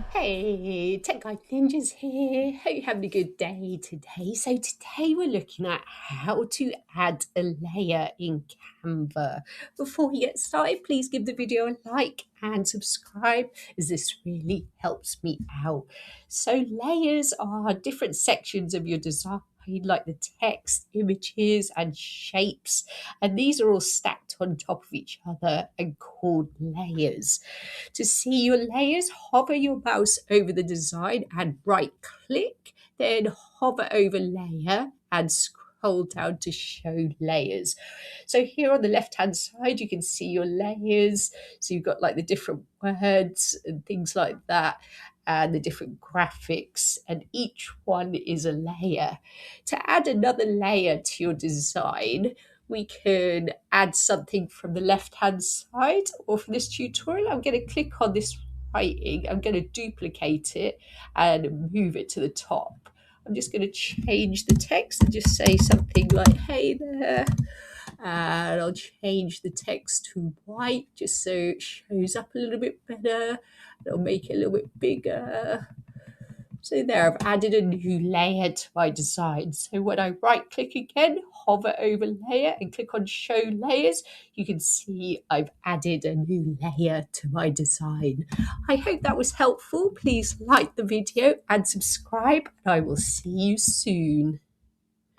Hey, Tech Guide Ninjas here. Hope you're having a good day today. So today we're looking at how to add a layer in Canva. Before we get started, please give the video a like and subscribe as this really helps me out. So layers are different sections of your design, like the text, images, and shapes. And these are all stacked on top of each other and called layers. To see your layers, hover your mouse over the design and right click, then hover over layer and scroll down to show layers. So here on the left hand side, you can see your layers. So you've got like the different words and things like that, and the different graphics, and each one is a layer. To add another layer to your design, we can add something from the left hand side, or for this tutorial I'm going to click on this writing, I'm going to duplicate it and move it to the top. I'm just going to change the text and just say something like hey there, and I'll change the text to white just so it shows up a little bit better. I'll make it a little bit bigger. So there, I've added a new layer to my design. So when I right click again, hover over layer and click on show layers, you can see I've added a new layer to my design. I hope that was helpful. Please like the video and subscribe, and I will see you soon.